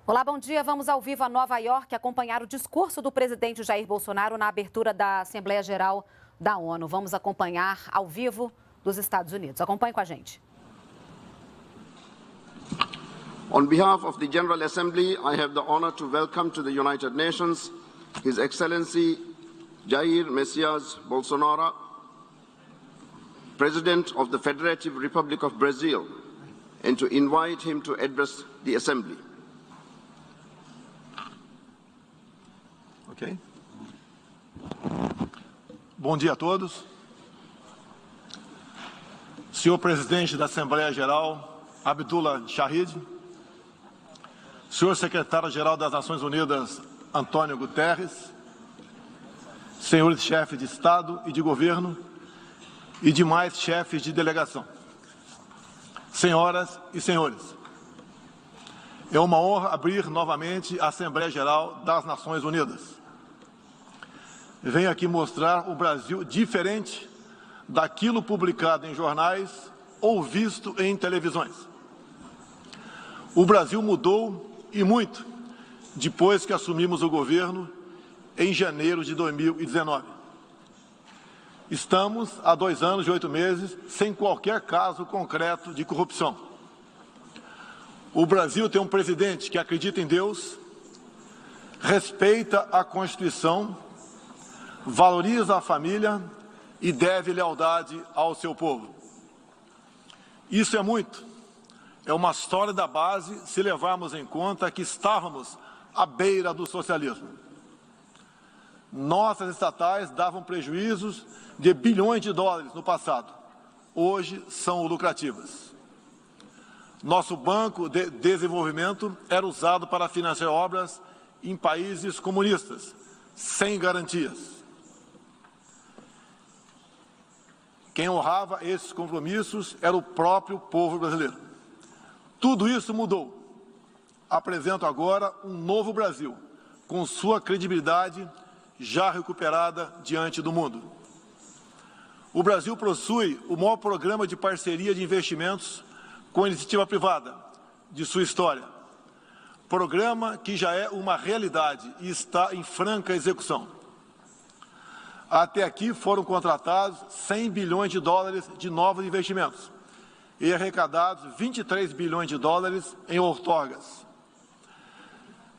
Olá, bom dia. Vamos ao vivo a Nova York acompanhar o discurso do presidente Jair Bolsonaro na abertura da Assembleia Geral da ONU. Vamos acompanhar ao vivo dos Estados Unidos. Acompanhe com a gente. On behalf of the General Assembly, I have the honor to welcome to the United Nations His Excellency Jair Messias Bolsonaro, President of the Federative Republic of Brazil, and to invite him to address the Assembly. Ok. Bom dia a todos. Senhor Presidente da Assembleia Geral, Abdullah Shahid, Senhor Secretário-Geral das Nações Unidas, Antônio Guterres, senhores chefes de Estado e de Governo e demais chefes de delegação, senhoras e senhores, é uma honra abrir novamente a Assembleia Geral das Nações Unidas. Venho aqui mostrar o Brasil diferente daquilo publicado em jornais ou visto em televisões. O Brasil mudou e muito depois que assumimos o governo em janeiro de 2019. Estamos há 2 anos e 8 meses sem qualquer caso concreto de corrupção. O Brasil tem um presidente que acredita em Deus, respeita a Constituição, valoriza a família e deve lealdade ao seu povo. Isso é muito. É uma sólida base se levarmos em conta que estávamos à beira do socialismo. Nossas estatais davam prejuízos de bilhões de dólares no passado. Hoje são lucrativas. Nosso Banco de Desenvolvimento era usado para financiar obras em países comunistas, sem garantias. Quem honrava esses compromissos era o próprio povo brasileiro. Tudo isso mudou. Apresento agora um novo Brasil, com sua credibilidade já recuperada diante do mundo. O Brasil possui o maior programa de parceria de investimentos com a iniciativa privada de sua história. Programa que já é uma realidade e está em franca execução. Até aqui foram contratados 100 bilhões de dólares de novos investimentos e arrecadados 23 bilhões de dólares em outorgas.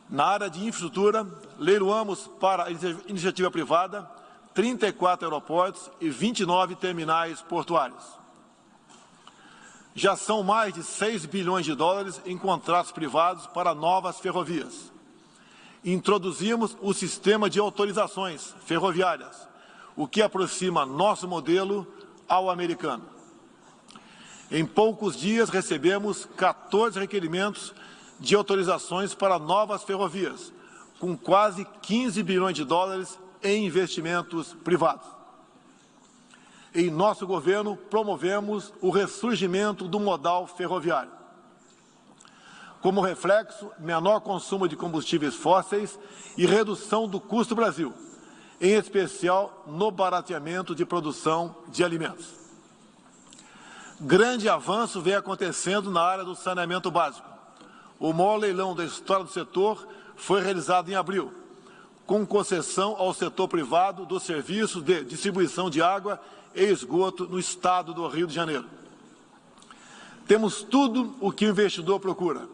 Na área de infraestrutura, leiloamos para a iniciativa privada 34 aeroportos e 29 terminais portuários. Já são mais de 6 bilhões de dólares em contratos privados para novas ferrovias. Introduzimos o sistema de autorizações ferroviárias, o que aproxima nosso modelo ao americano. Em poucos dias recebemos 14 requerimentos de autorizações para novas ferrovias, com quase 15 bilhões de dólares em investimentos privados. Em nosso governo, promovemos o ressurgimento do modal ferroviário. Como reflexo, menor consumo de combustíveis fósseis e redução do custo Brasil, em especial no barateamento de produção de alimentos. Grande avanço vem acontecendo na área do saneamento básico. O maior leilão da história do setor foi realizado em abril, com concessão ao setor privado do serviço de distribuição de água e esgoto no estado do Rio de Janeiro. Temos tudo o que o investidor procura: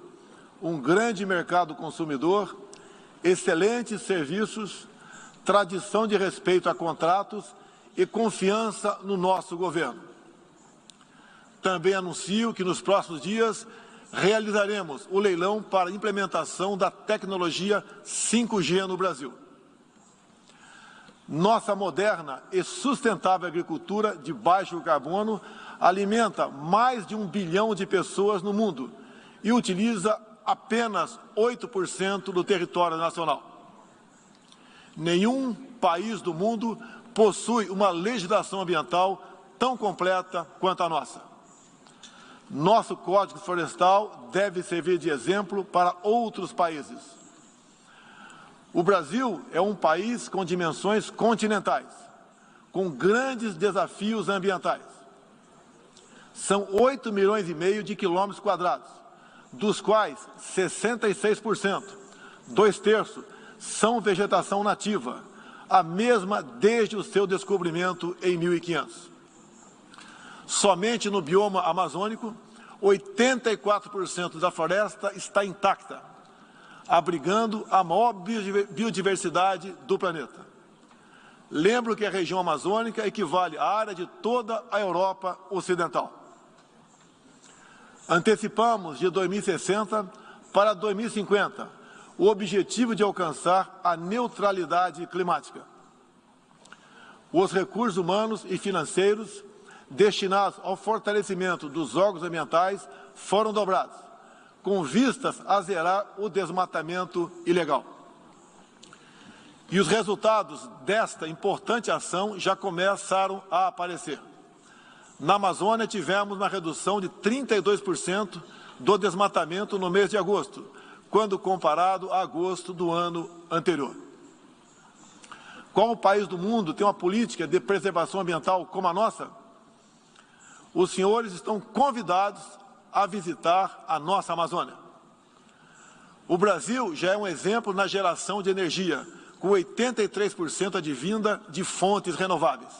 um grande mercado consumidor, excelentes serviços, tradição de respeito a contratos e confiança no nosso governo. Também anuncio que nos próximos dias realizaremos o leilão para a implementação da tecnologia 5G no Brasil. Nossa moderna e sustentável agricultura de baixo carbono alimenta mais de 1 bilhão de pessoas no mundo e utiliza apenas 8% do território nacional. Nenhum país do mundo possui uma legislação ambiental tão completa quanto a nossa. Nosso Código Florestal deve servir de exemplo para outros países. O Brasil é um país com dimensões continentais, com grandes desafios ambientais. São 8,5 milhões de quilômetros quadrados, dos quais 66%, 2/3, são vegetação nativa, a mesma desde o seu descobrimento em 1500. Somente no bioma amazônico, 84% da floresta está intacta, abrigando a maior biodiversidade do planeta. Lembro que a região amazônica equivale à área de toda a Europa Ocidental. Antecipamos de 2060 para 2050 o objetivo de alcançar a neutralidade climática. Os recursos humanos e financeiros destinados ao fortalecimento dos órgãos ambientais foram dobrados, com vistas a zerar o desmatamento ilegal. E os resultados desta importante ação já começaram a aparecer. Na Amazônia, tivemos uma redução de 32% do desmatamento no mês de agosto, quando comparado a agosto do ano anterior. Qual país do mundo tem uma política de preservação ambiental como a nossa? Os senhores estão convidados a visitar a nossa Amazônia. O Brasil já é um exemplo na geração de energia, com 83% advinda de fontes renováveis.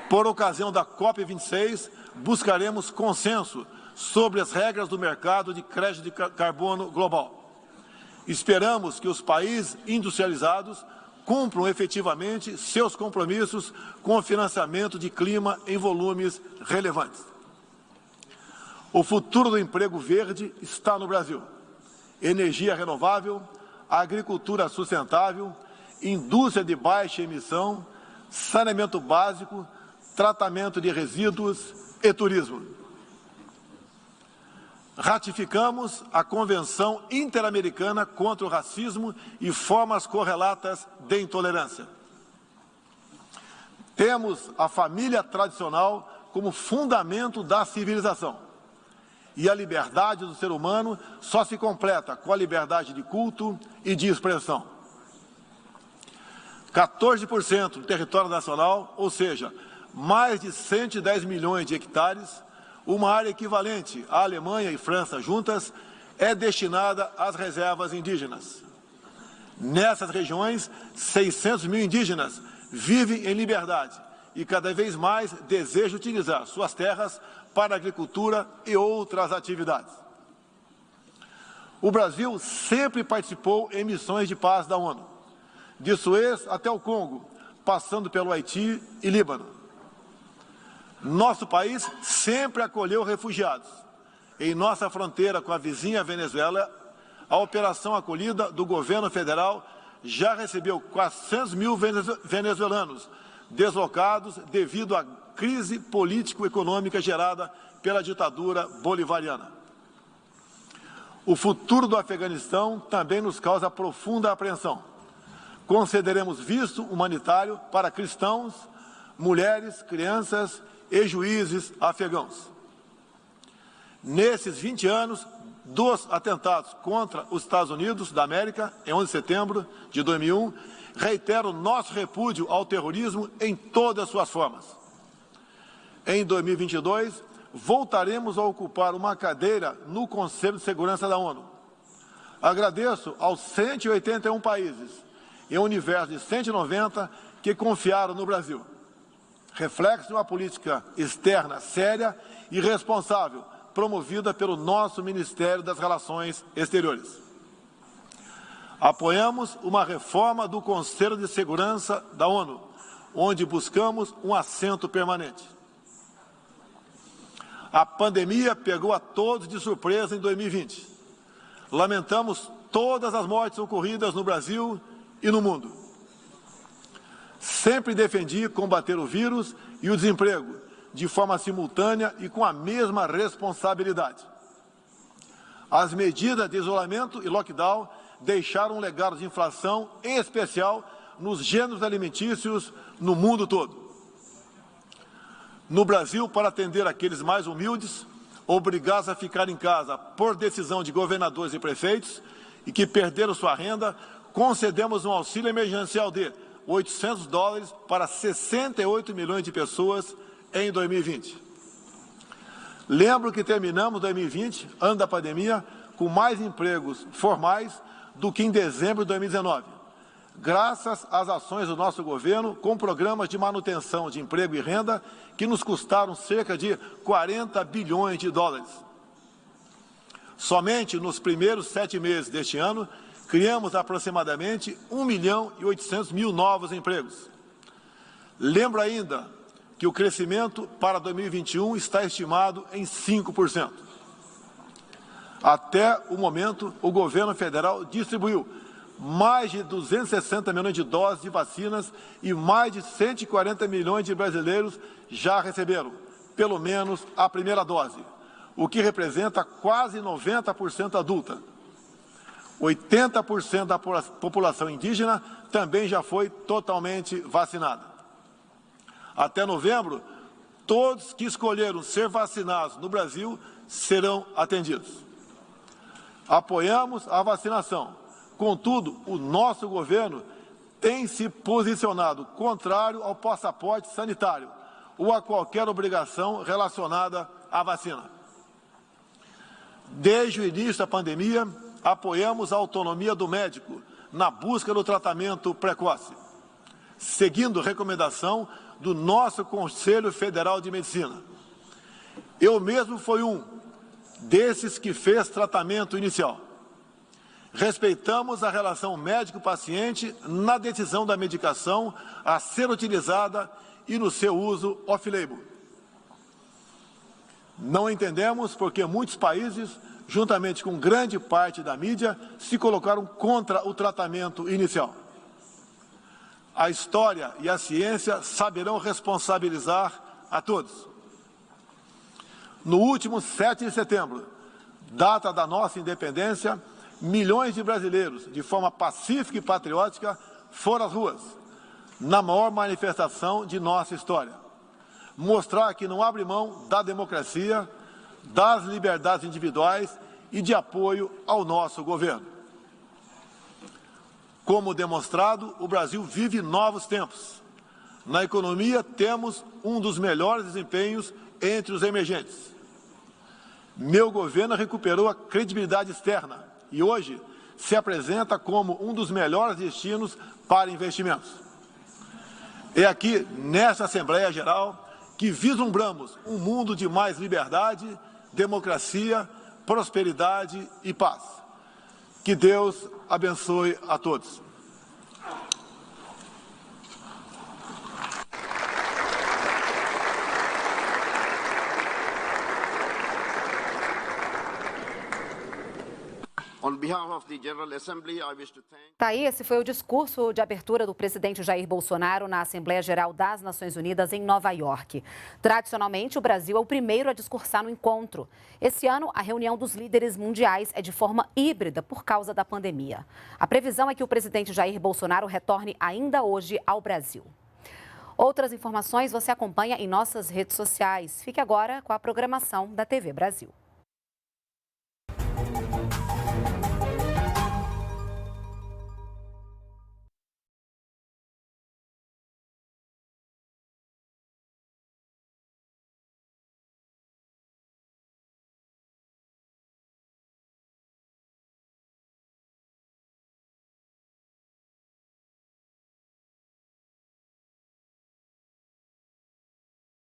Por ocasião da COP26, buscaremos consenso sobre as regras do mercado de crédito de carbono global. Esperamos que os países industrializados cumpram efetivamente seus compromissos com o financiamento de clima em volumes relevantes. O futuro do emprego verde está no Brasil. Energia renovável, agricultura sustentável, indústria de baixa emissão, saneamento básico, tratamento de resíduos e turismo. Ratificamos a Convenção Interamericana contra o Racismo e formas correlatas de intolerância. Temos a família tradicional como fundamento da civilização. E a liberdade do ser humano só se completa com a liberdade de culto e de expressão. 14% do território nacional, ou seja, mais de 110 milhões de hectares, uma área equivalente à Alemanha e França juntas, é destinada às reservas indígenas. Nessas regiões, 600 mil indígenas vivem em liberdade e cada vez mais desejam utilizar suas terras para a agricultura e outras atividades. O Brasil sempre participou em missões de paz da ONU, de Suez até o Congo, passando pelo Haiti e Líbano. Nosso país sempre acolheu refugiados. Em nossa fronteira com a vizinha Venezuela, a operação acolhida do governo federal já recebeu 400 mil venezuelanos deslocados devido à crise político-econômica gerada pela ditadura bolivariana. O futuro do Afeganistão também nos causa profunda apreensão. Concederemos visto humanitário para cristãos, mulheres, crianças e juízes afegãos. Nesses 20 anos dos atentados contra os Estados Unidos da América, em 11 de setembro de 2001, reitero nosso repúdio ao terrorismo em todas as suas formas. Em 2022, voltaremos a ocupar uma cadeira no Conselho de Segurança da ONU. Agradeço aos 181 países, em um universo de 190, que confiaram no Brasil. Reflexo de uma política externa séria e responsável, promovida pelo nosso Ministério das Relações Exteriores. Apoiamos uma reforma do Conselho de Segurança da ONU, onde buscamos um assento permanente. A pandemia pegou a todos de surpresa em 2020. Lamentamos todas as mortes ocorridas no Brasil e no mundo. Sempre defendi combater o vírus e o desemprego, de forma simultânea e com a mesma responsabilidade. As medidas de isolamento e lockdown deixaram um legado de inflação, em especial nos gêneros alimentícios no mundo todo. No Brasil, para atender aqueles mais humildes, obrigados a ficar em casa por decisão de governadores e prefeitos e que perderam sua renda, concedemos um auxílio emergencial de $800 para 68 milhões de pessoas em 2020. Lembro que terminamos 2020, ano da pandemia, com mais empregos formais do que em dezembro de 2019. Graças às ações do nosso governo, com programas de manutenção de emprego e renda que nos custaram cerca de 40 bilhões de dólares. Somente nos primeiros 7 meses deste ano, criamos aproximadamente 1.800.000 novos empregos. Lembro ainda que o crescimento para 2021 está estimado em 5%. Até o momento, o governo federal distribuiu mais de 260 milhões de doses de vacinas e mais de 140 milhões de brasileiros já receberam, pelo menos, a primeira dose, o que representa quase 90% adulta. 80% da população indígena também já foi totalmente vacinada. Até novembro, todos que escolheram ser vacinados no Brasil serão atendidos. Apoiamos a vacinação. Contudo, o nosso governo tem se posicionado contrário ao passaporte sanitário ou a qualquer obrigação relacionada à vacina. Desde o início da pandemia, apoiamos a autonomia do médico na busca do tratamento precoce, seguindo recomendação do nosso Conselho Federal de Medicina. Eu mesmo fui um desses que fez tratamento inicial. Respeitamos a relação médico-paciente na decisão da medicação a ser utilizada e no seu uso off-label. Não entendemos porque muitos países, juntamente com grande parte da mídia, se colocaram contra o tratamento inicial. A história e a ciência saberão responsabilizar a todos. No último 7 de setembro, data da nossa independência, milhões de brasileiros, de forma pacífica e patriótica, foram às ruas, na maior manifestação de nossa história. Mostrar que não abre mão da democracia, das liberdades individuais e de apoio ao nosso governo. Como demonstrado, o Brasil vive novos tempos. Na economia, temos um dos melhores desempenhos entre os emergentes. Meu governo recuperou a credibilidade externa e hoje se apresenta como um dos melhores destinos para investimentos. É aqui, nesta Assembleia Geral, que vislumbramos um mundo de mais liberdade, democracia, prosperidade e paz. Que Deus abençoe a todos. On behalf of the General Assembly, I wish to thank... Tá aí, esse foi o discurso de abertura do presidente Jair Bolsonaro na Assembleia Geral das Nações Unidas em Nova York. Tradicionalmente, o Brasil é o primeiro a discursar no encontro. Esse ano, a reunião dos líderes mundiais é de forma híbrida por causa da pandemia. A previsão é que o presidente Jair Bolsonaro retorne ainda hoje ao Brasil. Outras informações você acompanha em nossas redes sociais. Fique agora com a programação da TV Brasil.